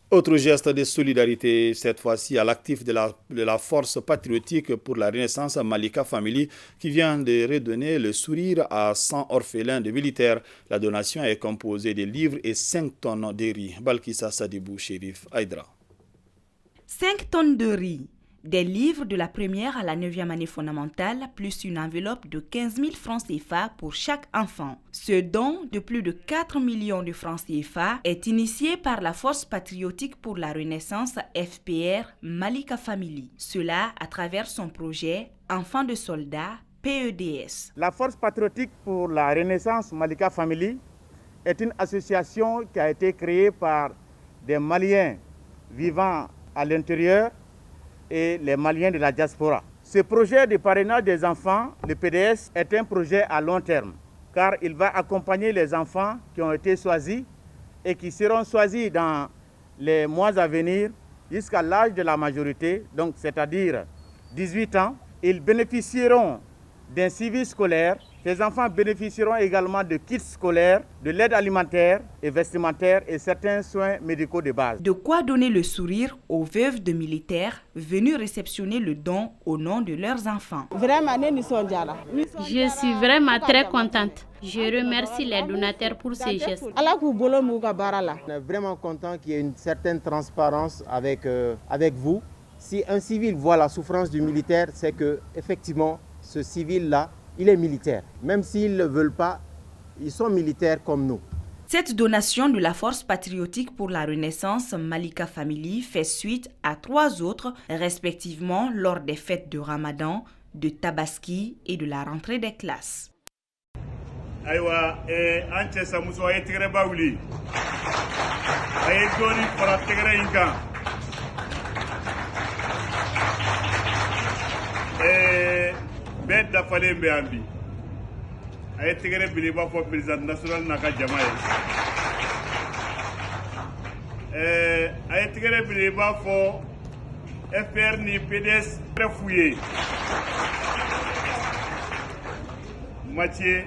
Autre geste de solidarité, cette fois-ci à l'actif de la force patriotique pour la Renaissance Malika Family qui vient de redonner le sourire à 100 orphelins de militaires. La donation est composée de livres et 5 tonnes de riz. Balkissa Sadibou Chérif Aïdra. 5 tonnes de riz, des livres de la première à la 9e année fondamentale, plus une enveloppe de 15 000 francs CFA pour chaque enfant. Ce don de plus de 4 millions de francs CFA est initié par la Force patriotique pour la Renaissance FPR Malika Family. Cela à travers son projet Enfants de soldats PEDS. La Force patriotique pour la Renaissance Malika Family est une association qui a été créée par des Maliens vivant à l'intérieur et les Maliens de la diaspora. Ce projet de parrainage des enfants, le PDS, est un projet à long terme car il va accompagner les enfants qui ont été choisis et qui seront choisis dans les mois à venir jusqu'à l'âge de la majorité, donc c'est-à-dire 18 ans. Ils bénéficieront d'un suivi scolaire. Ces enfants bénéficieront également de kits scolaires, de l'aide alimentaire et vestimentaire et certains soins médicaux de base. De quoi donner le sourire aux veuves de militaires venus réceptionner le don au nom de leurs enfants. Je suis vraiment très contente. Je remercie les donateurs pour ces gestes. On est vraiment content qu'il y ait une certaine transparence avec vous. Si un civil voit la souffrance du militaire, c'est que effectivement ce civil-là, il est militaire. Même s'ils ne le veulent pas, ils sont militaires comme nous. Cette donation de la Force patriotique pour la Renaissance Malika Family fait suite à 3 autres, respectivement lors des fêtes de Ramadan, de Tabaski et de la rentrée des classes. Aïwa, Anche Samousso a été très baouli. A été donné pour la Tigre Inca. Bed da fale mbe ambi ay tigere bili ba fo président national naka jamae ay tigere bili ba fo FPR ni PDS refouillé Mathieu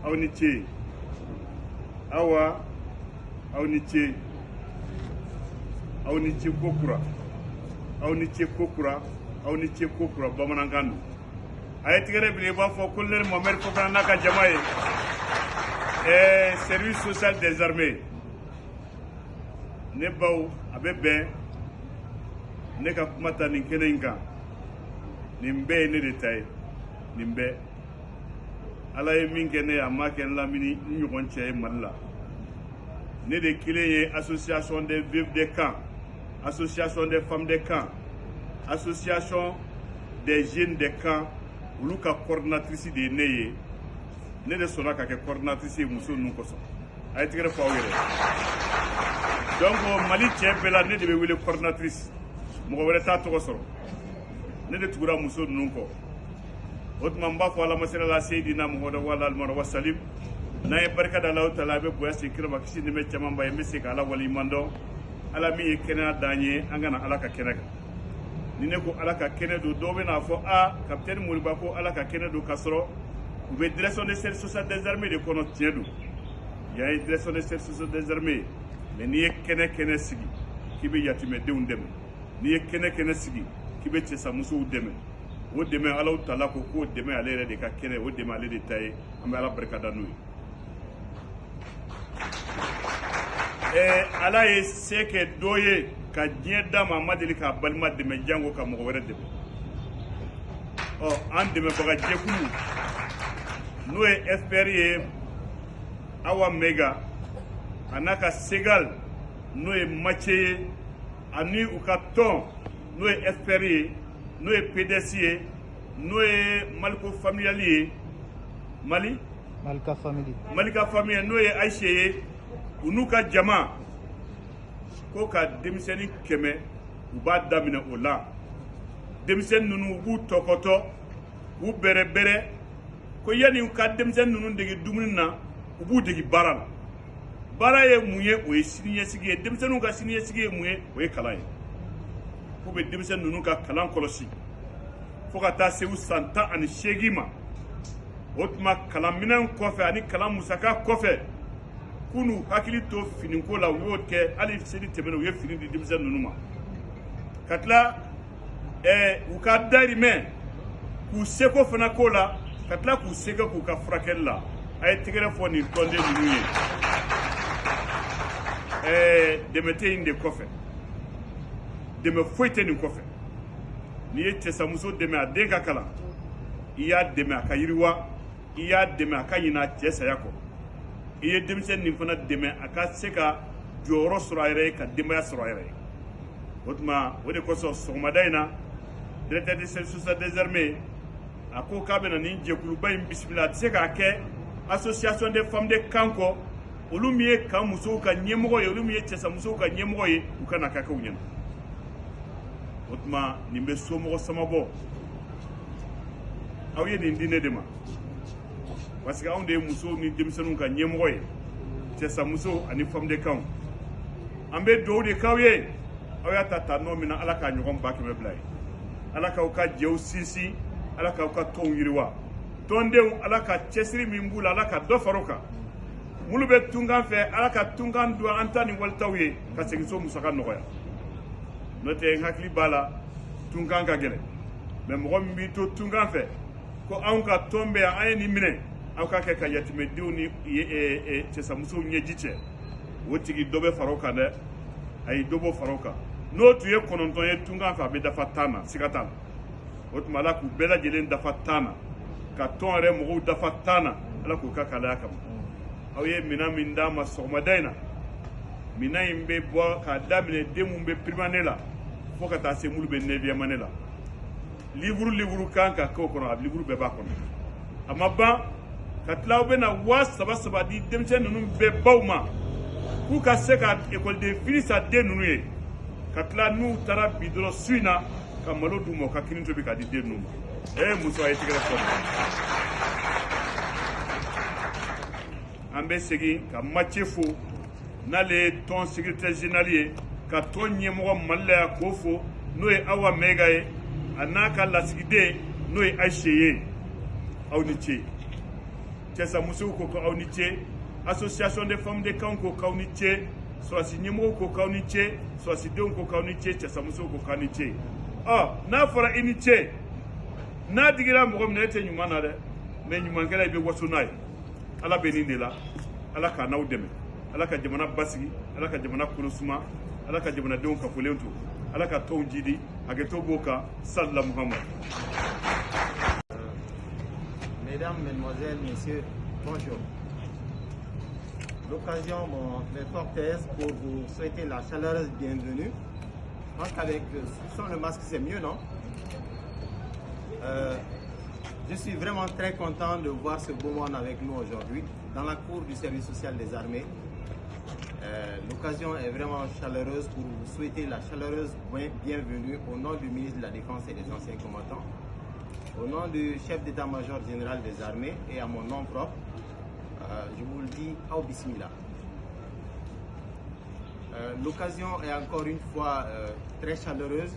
Auniché Awa Auniché Kokura Auniché Kokura Bamanangandu ay tigere bile ba fo kuller momer ko kan naka jamae service social des armées ne baw abebe ne ka kumata ni kelenga nimbe ne detail nimbe ala ye min kene amake lamini nyugon che malla ne de kileye association des veuves des camps, association des femmes des camps, association des jeunes des camps. Olu ka coordinatrice de neye ne de sona ka ke coordinatrice muso nun koso ay tigere fa wele donc Mali tchebela ne de be wele coordinatrice mo wele ta to soro ne de tugura muso nun ko otma mba ko ala masala la sayidina muhammad wala al marwa salim na e barka da Allah taala be boya se kirba kisi ne me chama mba e mesi ka ala wali mando ala mi e kena danye angana ala ka kenaka ni ne ko ala ka kene do be na fo capitaine Moriba ko ala ka kene do kasoro ou be direction des services sociaux des armées de kono tiedu ya une direction des services sociaux des armées mais ni kene sigi ki be yatime de undem ni kene sigi ki be tsa muso udeme o deme ala taala ko deme ale de ka kene o deme ale de tay am ala barka danu ala ye seke doye ka diɲɛ da ma ma deli ka balima dɛmɛ jango ka mɔgɔ wɛrɛ dɛmɛ an dɛmɛbaga jɛkulu n'o ye FPR ye Awa Mega a n'a ka Segal n'o ye Mathieu ye ani u ka tɔn n'o ye FPR ye n'o ye PDS ye n'o ye Maliko Familial ye Malika Family n'o ye Aïche ye u n'u ka jama ko ka denmisɛnnin 100 u b'a daminɛ o la denmisɛnnin ninnu u b'u tɔkɔtɔ u bɛrɛbɛrɛ ko yanni u ka denmisɛnnin ninnu dege dumuni na u b'u dege baara la baara ye mun ye o ye siniɲɛsigi ye denmisɛnninw ka siniɲɛsigi ye mun ye o ye kalan ye k'u bɛ denmisɛnnin ninnu ka kalan kɔlɔsi fo ka taa se u san 18 ma o tuma kalanminɛn kɔfɛ ani kalan musaka kɔfɛ kunu hakili to fini ko la wo ke ali sedi temeno ye fini di dimsen nunuma katla u ka dari me ku seko fana ko la katla ku seko ku ka frakella ay tigere foni tonde nuye demete inde kofe deme foyte ni kofe ni ye tesa muso deme a den ka kalan i y'a dɛmɛ a ka yiriwa i y'a dɛmɛ a ka ɲina cɛ saya kɔ i ye denmisɛn nin fana dɛmɛ a ka se ka jɔyɔrɔ sɔrɔ a yɛrɛ ye ka denbaya sɔrɔ a yɛrɛ ye o tuma o de kosɔn sɔgɔmada in na directeur du service social des armées a ko k'a bɛna nin jɛkuluba in bisimila a tɛ se k'a kɛ association des femmes de kan kɔ olu min ye kan musow ka ɲɛmɔgɔ ye olu min ye cɛsamusow ka ɲɛmɔgɔ ye u kana k'a kɛ u ɲɛna o tuma nin bɛ somɔgɔ samabɔ aw ye nin di ne de ma parce que anw de ye musow ni denmisɛnninw ka ɲɛmɔgɔ ye cɛsamuso ani femme de kan an bɛ dugawu de k'aw ye aw y'a ta nɔ min na ala k'a ɲɔgɔn 100 bila ye ala k'aw ka jɛw sinsin ala k'aw ka tɔnw yiriwa tɔndenw ala ka cɛsiri min b'u la ala ka dɔ fara o kan minnu bɛ tunkan fɛ ala ka tunkan don an ta ni walitaw ye ka segin so musaka nɔgɔya n'o tɛ n hakili b'a la tunkan ka gɛlɛn mais mɔgɔ min b'i to tunkan fɛ ko anw ka tɔn bɛ yan an ye nin minɛ aw ka kɛ ka yatimɛdenw ni cɛsamusow ɲɛji cɛ o tigi dɔ bɛ fara o kan dɛ a ye dɔ bɔ fara o kan n'o tun ye 9 ye tunkan fɛ a bɛ dafa 10 na siga t'a la o tuma ala k'u bɛɛ lajɛlen dafa 10 na ka tɔn yɛrɛ mɔgɔw dafa 10 na ala k'u ka kalaya kama aw ye minɛn min d'a ma sɔgɔmada in na minɛn in bɛ bɔ k'a daminɛ den minnu bɛ primaire la fo ka taa se minnu bɛ 9e année la livre kan ka k'o kɔnɔ a livre bɛɛ b'a kɔnɔ a ma ban ka tila aw bɛna 3,000 di denmisɛn ninnu bɛɛ baw ma k'u ka se ka école fini sa den ninnu ye ka tila n'u taara bi dɔrɔn su in na ka malo d'u ma ka kini tobi k'a di den ninnu ma muso a ye tigɛrɛ fɔ an bɛ segin ka Mathieu fo n'ale ye tɔn secrétaire général ye ka tɔn ɲɛmɔgɔ Mali la yan k'o fo n'o ye Awa Mɛga ye a n'a ka lasigiden n'o ye Ayise ye aw ni ce cɛsamusow ko aw ni ce association des femmes de kan ko k'aw ni ce sɔrɔsi ɲɛmɔgɔw ko k'aw ni ce sɔrɔsidenw ko k'aw ni ce cɛsamusow ko k'aw ni ce n'a fɔra i ni ce n'a digira mɔgɔ min na e tɛ ɲuman na dɛ mais ɲumankɛla i bɛ waso n'a ye ala bɛ nin de la ala k'a n'aw dɛmɛ ala ka jamana basigi ala ka jamana kolo suma ala ka jamanadenw kafolen to ala ka tɔnw jidi hakɛto b'o kan salila Muhammad. Mesdames, Mesdemoiselles, Messieurs, bonjour. L'occasion m'est fort aise pour vous souhaiter la chaleureuse bienvenue. Je pense qu'avec sans le masque c'est mieux, non? Je suis vraiment très content de voir ce beau monde avec nous aujourd'hui dans la cour du service social des armées. L'occasion est vraiment chaleureuse pour vous souhaiter la chaleureuse bienvenue au nom du ministre de la Défense et des anciens combattants, au nom du chef d'état-major général des armées et à mon nom propre. Je vous le dis, au bismillah. L'occasion est encore une fois très chaleureuse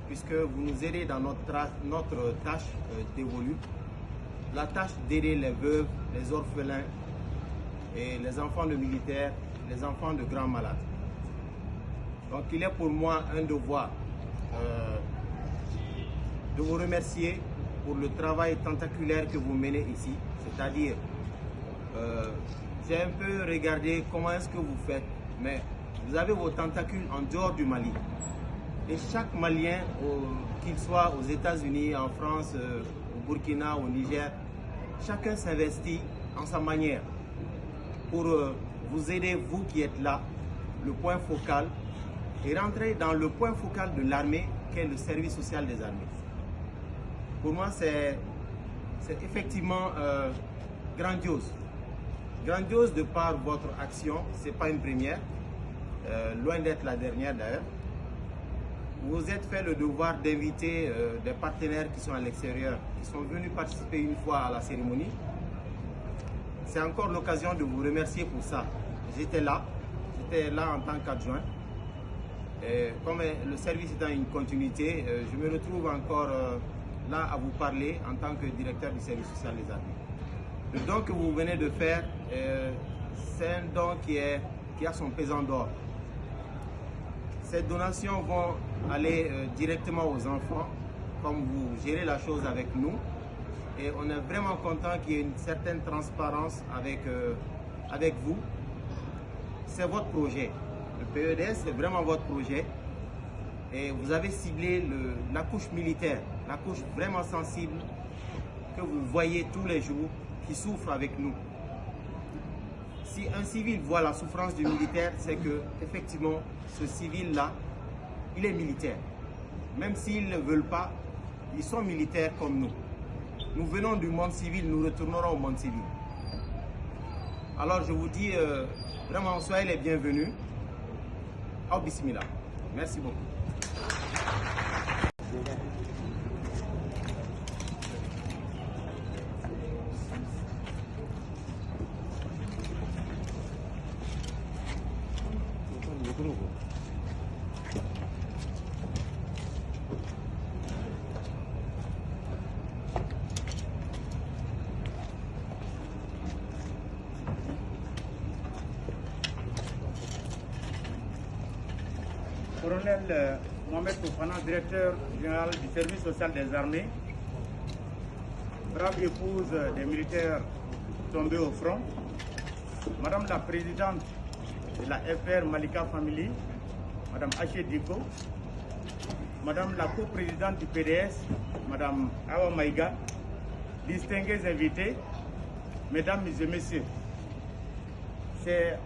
puisque vous nous aidez dans notre tâche dévolue, la tâche d'aider les veuves, les orphelins et les enfants de militaires, les enfants de grands malades. Donc il est pour moi un devoir de vous remercier pour le travail tentaculaire que vous menez ici, c'est-à-dire j'ai un peu regardé comment est-ce que vous faites, mais vous avez vos tentacules en dehors du Mali. Et chaque Malien, qu'il soit aux États-Unis, en France, au Burkina, au Niger, chacun s'investit en sa manière pour vous aider, vous qui êtes là, le point focal, et rentrer dans le point focal de l'armée, qui est le service social des armées. Pour moi, c'est effectivement grandiose. Grandiose de par votre action, ce n'est pas une première, loin d'être la dernière d'ailleurs. Vous vous êtes fait le devoir d'inviter des partenaires qui sont à l'extérieur, qui sont venus participer une fois à la cérémonie. C'est encore l'occasion de vous remercier pour ça. J'étais là en tant qu'adjoint. Comme le service est dans une continuité, je me retrouve encore là à vous parler en tant que directeur du service social des armées. Le don que vous venez de faire, c'est un don qui a son pesant d'or. Ces donations vont aller directement aux enfants, comme vous gérez la chose avec nous. Et on est vraiment content qu'il y ait une certaine transparence avec vous. C'est votre projet. Le PEDS, c'est vraiment votre projet. Et vous avez ciblé la couche militaire, la couche vraiment sensible que vous voyez tous les jours, qui souffre avec nous. Si un civil voit la souffrance du militaire, c'est que effectivement, ce civil-là, il est militaire. Même s'ils ne veulent pas, ils sont militaires comme nous. Nous venons du monde civil, nous retournerons au monde civil. Alors je vous dis, vraiment, soyez les bienvenus. Au bismillah. Merci beaucoup. Colonel Mohamed Fofana, directeur général du service social des armées, brave épouse des militaires tombés au front, Madame la présidente de la FR Malika Family, Madame Haché Diko, Madame la coprésidente du PDS, Madame Awa Maïga, distingués invités, Mesdames et Messieurs, c'est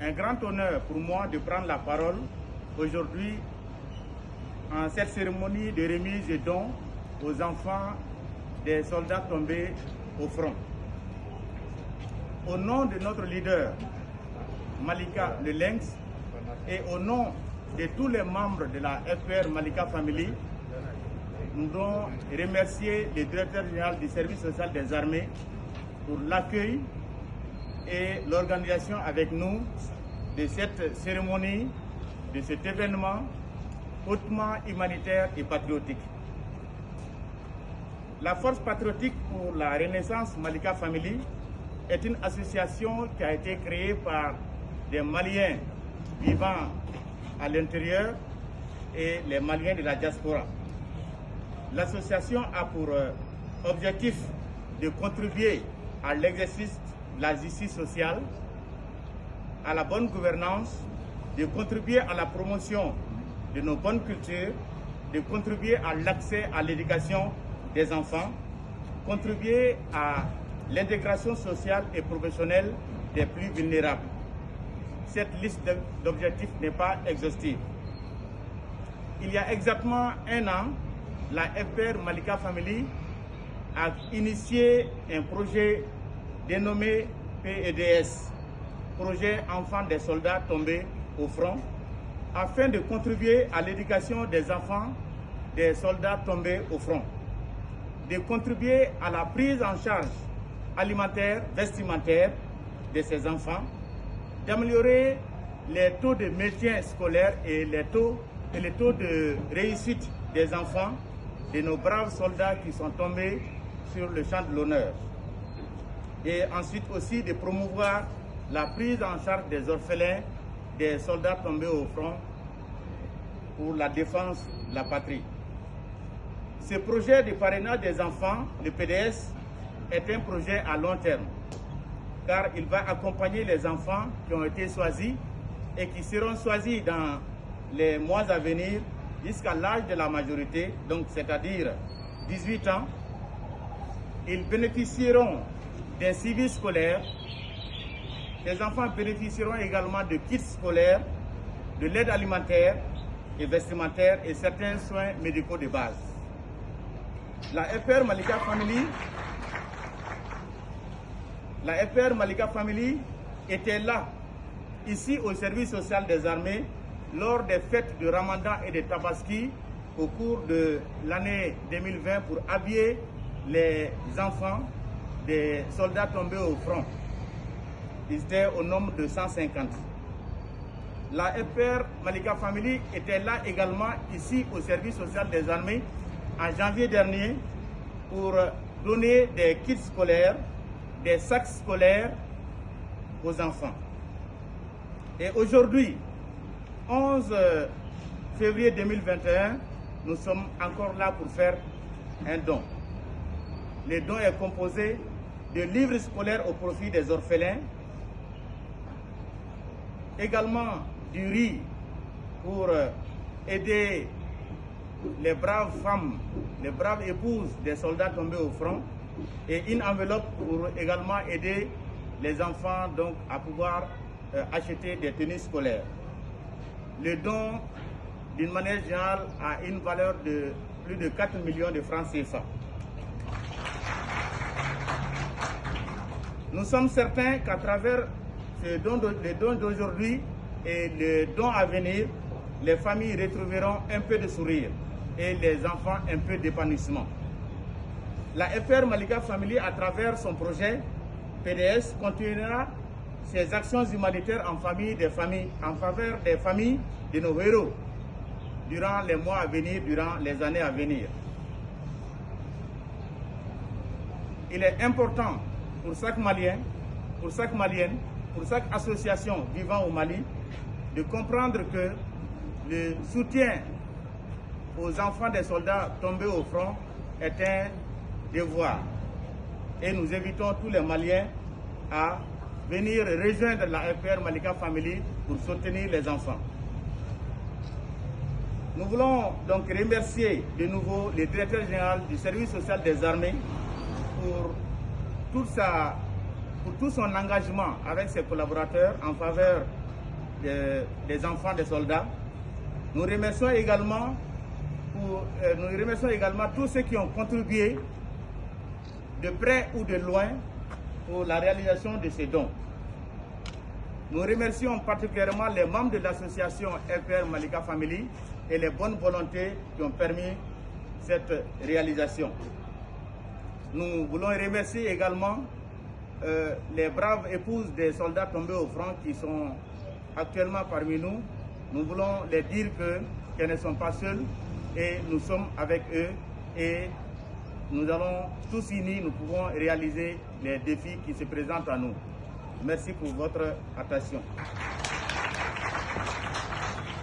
un grand honneur pour moi de prendre la parole aujourd'hui en cette cérémonie de remise de dons aux enfants des soldats tombés au front. Au nom de notre leader, Malika Le Lynx, et au nom de tous les membres de la FR Malika Family, nous voulons remercier le directeur général du service social des armées pour l'accueil et l'organisation avec nous de cette cérémonie, de cet événement hautement humanitaire et patriotique. La Force patriotique pour la Renaissance Malika Family est une association qui a été créée par des Maliens vivant à l'intérieur et les Maliens de la diaspora. L'association a pour objectif de contribuer à l'exercice de la justice sociale, à la bonne gouvernance, de contribuer à la promotion de nos bonnes cultures, de contribuer à l'accès à l'éducation des enfants, contribuer à l'intégration sociale et professionnelle des plus vulnérables. Cette liste d'objectifs n'est pas exhaustive. Il y a exactement un an, la FR Malika Family a initié un projet dénommé PEDS, projet Enfants des soldats tombés au front, afin de contribuer à l'éducation des enfants des soldats tombés au front, de contribuer à la prise en charge alimentaire, vestimentaire de ces enfants, d'améliorer les taux de maintien scolaire et les taux de réussite des enfants de nos braves soldats qui sont tombés sur le champ de l'honneur. Et ensuite aussi de promouvoir la prise en charge des orphelins des soldats tombés au front pour la défense de la patrie. Ce projet de parrainage des enfants, le PDS, est un projet à long terme, car il va accompagner les enfants qui ont été choisis et qui seront choisis dans les mois à venir jusqu'à l'âge de la majorité, donc c'est-à-dire 18 ans. Ils bénéficieront d'un suivi scolaire. Les enfants bénéficieront également de kits scolaires, de l'aide alimentaire et vestimentaire et certains soins médicaux de base. La FR Malika Family était là, ici au service social des armées, lors des fêtes de Ramadan et de Tabaski au cours de l'année 2020 pour habiller les enfants des soldats tombés au front. Ils étaient au nombre de 150. La FR Malika Family était là également ici au service social des armées en janvier dernier pour donner des kits scolaires, des sacs scolaires aux enfants. Et aujourd'hui, 11 février 2021, nous sommes encore là pour faire un don. Le don est composé de livres scolaires au profit des orphelins, également du riz pour aider les braves femmes, les braves épouses des soldats tombés au front, et une enveloppe pour également aider les enfants donc, à pouvoir acheter des tenues scolaires. Le don, d'une manière générale, a une valeur de plus de 4 millions de francs CFA. Nous sommes certains qu'à travers le don d'aujourd'hui et le don à venir, les familles retrouveront un peu de sourire et les enfants un peu d'épanouissement. La FR Malika Family, à travers son projet PDS, continuera ses actions humanitaires en faveur des familles de nos héros durant les mois à venir, durant les années à venir. Il est important pour chaque Malien, pour chaque Malienne, pour chaque association vivant au Mali, de comprendre que le soutien aux enfants des soldats tombés au front est un devoir. Et nous invitons tous les Maliens à venir rejoindre la FR Malika Family pour soutenir les enfants. Nous voulons donc remercier de nouveau le directeur général du service social des armées pour tout son engagement avec ses collaborateurs en faveur des enfants des soldats. Nous remercions également tous ceux qui ont contribué de près ou de loin pour la réalisation de ces dons. Nous remercions particulièrement les membres de l'association FR Malika Family et les bonnes volontés qui ont permis cette réalisation. Nous voulons remercier également les braves épouses des soldats tombés au front qui sont actuellement parmi nous. Nous voulons les dire qu'elles ne sont pas seules et nous sommes avec eux et nous allons tous unis, nous pouvons réaliser les défis qui se présentent à nous. Merci pour votre attention.